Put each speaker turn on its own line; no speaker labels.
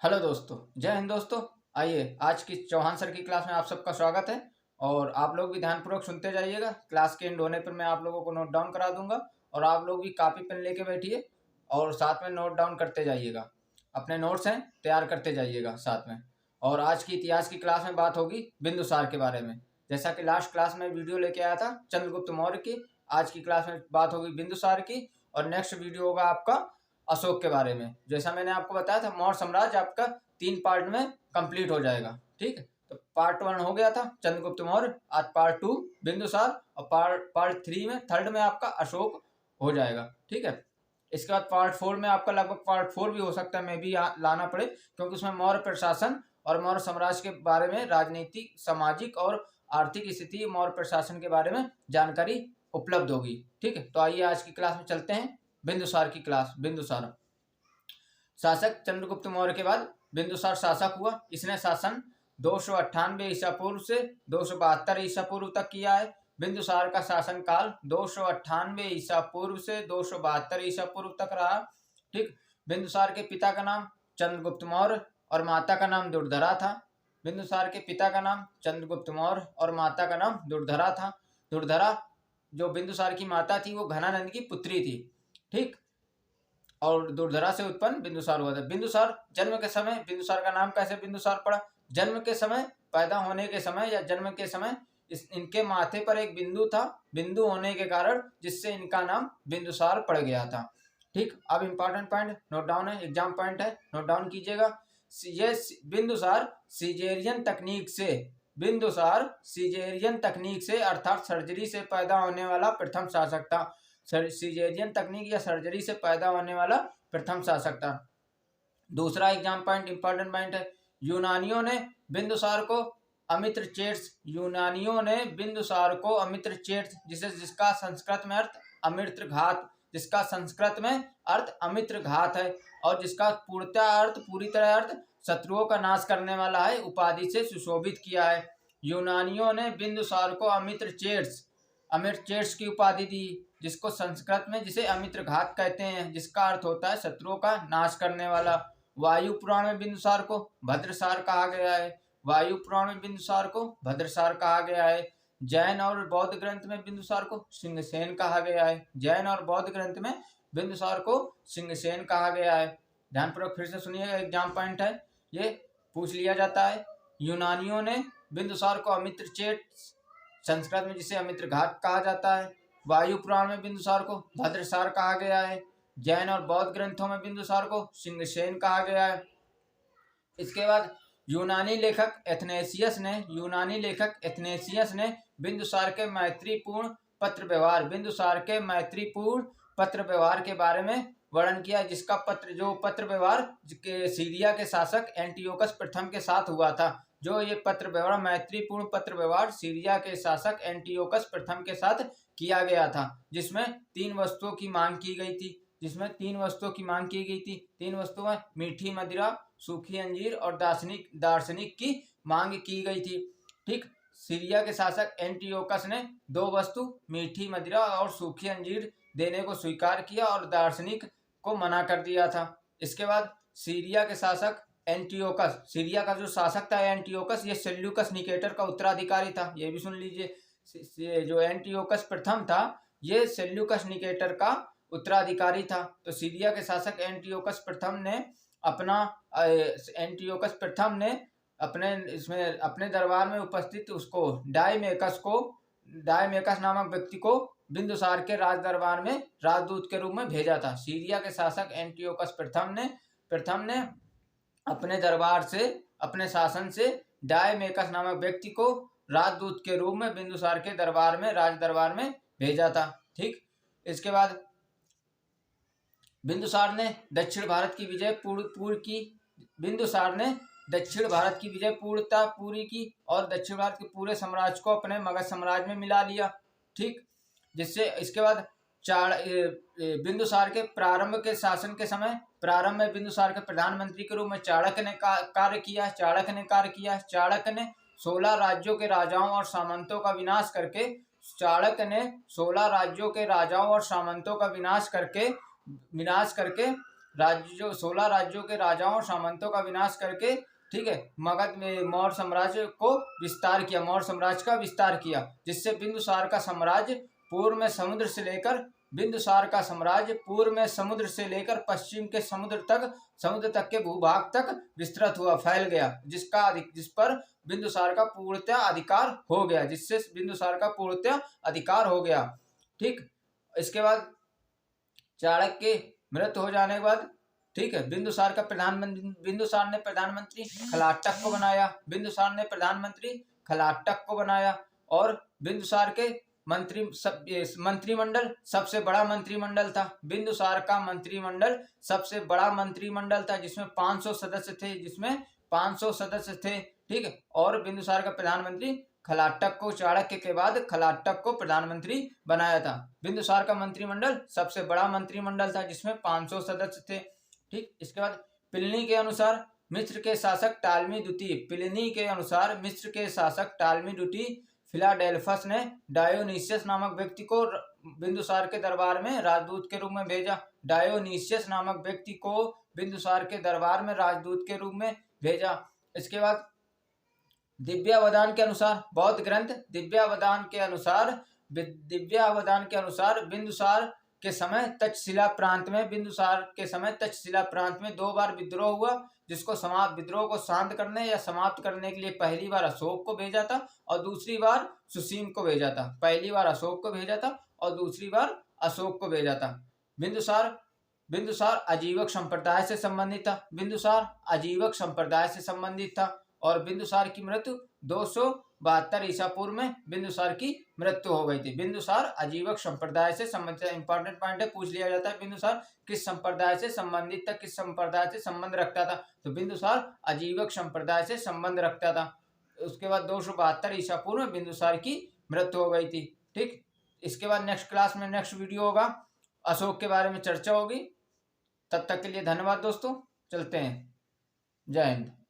Hello दोस्तों, जय हिंद दोस्तों। आइए आज की चौहान सर की क्लास में आप सबका स्वागत है। और आप लोग भी ध्यानपूर्वक सुनते जाइएगा। क्लास के एंड होने पर मैं आप लोगों को नोट डाउन करा दूंगा और आप लोग भी कॉपी पेन लेके बैठिए और साथ में नोट डाउन करते जाइएगा। अपने नोट्स हैं तैयार करते जाइएगा साथ में। और आज की इतिहास की क्लास में बात होगी बिंदुसार के बारे में। जैसा कि लास्ट क्लास में वीडियो लेके आया था चंद्रगुप्त मौर्य की, आज की क्लास में बात होगी बिंदुसार की। और नेक्स्ट वीडियो होगा आपका अशोक के बारे में। जैसा मैंने आपको बताया था, मौर्य साम्राज्य आपका 3 पार्ट में कंप्लीट हो जाएगा। ठीक है, तो पार्ट 1 हो गया था चंद्रगुप्त मौर्य, आज पार्ट 2 बिंदुसार और पार्ट 3 में थर्ड में आपका अशोक हो जाएगा। ठीक है, इसके बाद पार्ट 4 में आपका लगभग पार्ट 4 भी हो सकता है, मैं भी लाना पड़े, क्योंकि उसमें मौर्य प्रशासन और मौर्य साम्राज्य के बारे में राजनीतिक, सामाजिक और आर्थिक स्थिति, मौर्य प्रशासन के बारे में जानकारी उपलब्ध होगी। ठीक है, तो आइए आज की क्लास में चलते हैं। बिंदुसार की क्लास। बिंदुसार शासक चंद्रगुप्त मौर्य के बाद बिंदुसार शासक हुआ। इसने शासन 298 ईसा पूर्व से 272 ईसा पूर्व तक किया है। बिंदुसार का शासन काल 298 ईसा पूर्व से 272 ईसा पूर्व तक रहा। ठीक, बिंदुसार के पिता का नाम चंद्रगुप्त मौर्य और माता का नाम दुर्धरा था। बिंदुसार के पिता का नाम चंद्रगुप्त मौर्य और माता का नाम दुर्धरा था। दुर्धरा जो बिंदुसार की माता थी वो घनानंद की पुत्री थी। ठीक, और दुर्धरा से उत्पन्न बिंदुसार हुआ था। बिंदुसार जन्म के समय, बिंदुसार का नाम कैसे बिंदुसार पड़ा? जन्म के समय, पैदा होने के समय या जन्म के समय इनके माथे पर एक बिंदु था, बिंदु होने के कारण जिससे इनका नाम बिंदुसार पड़ गया था। ठीक, अब इंपॉर्टेंट पॉइंट नोट डाउन है, एग्जाम पॉइंट है, नोट डाउन कीजिएगा। ये बिंदुसार सीजेरियन तकनीक से, बिंदुसार सीजेरियन तकनीक से अर्थात सर्जरी से पैदा होने वाला प्रथम शासक था। सीजेरियन तकनीक या सर्जरी से पैदा होने वाला प्रथम शासक था। दूसरा एग्जाम पॉइंट, इंपॉर्टेंट पॉइंट है, यूनानियों ने बिंदुसार को अमित्र चेट्स, यूनानियों ने बिंदुसार को अमित्र चेट्स, जिसका संस्कृत में अर्थ अमित्र घात, जिसका संस्कृत में अर्थ अमित्र घात है और जिसका पूरी तरह अर्थ शत्रुओं का नाश करने वाला है, उपाधि से सुशोभित किया है। यूनानियों ने बिंदुसार को अमित्र चेट्स की उपाधि दी, जिसको संस्कृत में जिसे अमित्र घात कहते हैं, जिसका अर्थ होता है शत्रुओं का नाश करने वाला। वायु पुराण में बिंदुसार को भद्रसार कहा गया है। वायु पुराण में बिंदुसार को भद्रसार कहा गया है। जैन और बौद्ध ग्रंथ में बिंदुसार को सिंहसेन कहा गया है। जैन और बौद्ध ग्रंथ में बिंदुसार को सिंहसेन कहा गया है। ध्यानपूर्वक फिर से सुनिएगा, एग्जाम पॉइंट है, ये पूछ लिया जाता है। यूनानियों ने बिंदुसार को अमित्र चेट्स, संस्कृत में जिसे अमित्र घात कहा जाता है। वायु पुराण में बिंदुसार को भद्रसार कहा गया है। जैन और बौद्ध ग्रंथों में बिंदुसार को सिंहसेन कहा गया है। इसके बाद यूनानी लेखक एथनेसियस ने बिंदुसार के मैत्रीपूर्ण पत्र व्यवहार के बारे में वर्णन किया, जिसका पत्र व्यवहार के सीरिया के शासक एंटियोकस प्रथम के साथ हुआ था। जो ये पत्र व्यवहार, मैत्रीपूर्ण पत्र व्यवहार सीरिया के शासक एंटियोकस प्रथम के साथ किया गया था, जिसमें 3 वस्तुओं की मांग की गई थी। 3 वस्तुएं मीठी मदिरा, सूखी अंजीर और दार्शनिक की मांग की गई थी। ठीक, सीरिया के शासक एंटियोकस ने 2 वस्तु मीठी मदिरा और सूखी अंजीर देने को स्वीकार किया और दार्शनिक को मना कर दिया था। इसके बाद सीरिया के शासक एंटियोकस, सीरिया का जो शासक था एंटियोकस, ये सेल्यूकस निकेटर का उत्तराधिकारी था। ये भी सुन लीजिए, जो एंटियोकस प्रथम था ये सेल्यूकस निकेटर का उत्तराधिकारी था। तो सीरिया के शासक एंटियोकस प्रथम ने अपने दरबार में उपस्थित उसको डायमेकस नामक व्यक्ति को बिंदुसार के राज दरबार में राजदूत के रूप में भेजा था। सीरिया के शासक एंटियोकस प्रथम ने अपने दरबार से, अपने शासन से डायमेकस नामक व्यक्ति को राजदूत के रूप में बिंदुसार के राज दरबार में भेजा था। ठीक, इसके बाद बिंदुसार ने दक्षिण भारत की विजय पूर्णता पूरी की और दक्षिण भारत के पूरे साम्राज्य को अपने मगध साम्राज्य में मिला लिया। ठीक, जिससे इसके बाद बिंदुसार के प्रारंभ के शासन के समय, प्रारंभ में बिंदुसार के प्रधानमंत्री के रूप में चाणक्य ने कार्य किया। चाणक्य ने 16 राज्यों के राजाओं और सामंतों का विनाश करके, चाणक्य ने 16 राज्यों के राजाओं और सामंतों का विनाश करके राज्यों 16 राज्यों के राजाओं और सामंतों का विनाश करके, ठीक है, मगध में मौर्य साम्राज्य को विस्तार किया, मौर्य साम्राज्य का विस्तार किया, जिससे बिंदुसार का साम्राज्य पूर्व में समुद्र से लेकर पश्चिम के समुद्र तक के भूभाग तक विस्तृत हुआ, फैल गया, जिस पर बिंदुसार का पूर्णतः अधिकार हो गया, जिससे बिंदुसार का पूर्णतः अधिकार हो गया। ठीक, इसके बाद चाणक्य के मृत्यु हो जाने के बाद, ठीक है, बिंदुसार ने प्रधानमंत्री खलाटक को बनाया और बिंदुसार के मंत्रिमंडल सबसे बड़ा मंत्रिमंडल था। बिंदुसार का मंत्रिमंडल सबसे बड़ा मंत्रिमंडल था, जिसमें 500 सदस्य थे। ठीक है, और बिंदुसार का प्रधानमंत्री खलाटक को, चाणक्य के बाद खलाटक को प्रधानमंत्री बनाया था। बिंदुसार का मंत्रिमंडल सबसे बड़ा मंत्रिमंडल था, जिसमें 500 सदस्य थे। ठीक, इसके बाद प्लिनी के अनुसार मिस्र के शासक टालमी द्वितीय फिलाडेल्फस ने डायोनीसियस नामक व्यक्ति को बिंदुसार के दरबार में राजदूत के रूप में भेजा। इसके बाद दिव्यावदान के अनुसार, बौद्ध ग्रंथ दिव्यावदान के अनुसार बिंदुसार के समय तक्षशिला प्रांत में 2 बार विद्रोह हुआ, जिसको विद्रोह को शांत करने या समाप्त करने के लिए पहली बार अशोक को भेजा था और दूसरी बार सुसीम को भेजा था। बिंदुसार आजीवक संप्रदाय से संबंधित था और बिंदुसार की मृत्यु 272 ईसा पूर्व में बिंदुसार की मृत्यु हो गई थी। बिंदुसार आजीवक संप्रदाय से संबंधित, इंपॉर्टेंट पॉइंट है, पूछ लिया जाता है, बिंदुसार किस संप्रदाय से संबंधित था, किस संप्रदाय से संबंध रखता था, तो बिंदुसार आजीवक संप्रदाय से संबंध रखता था। उसके बाद 272 ईसा पूर्व में बिंदुसार की मृत्यु हो गई थी। ठीक, इसके बाद नेक्स्ट क्लास में नेक्स्ट वीडियो होगा, अशोक के बारे में चर्चा होगी। तब तक के लिए धन्यवाद दोस्तों, चलते हैं, जय हिंद।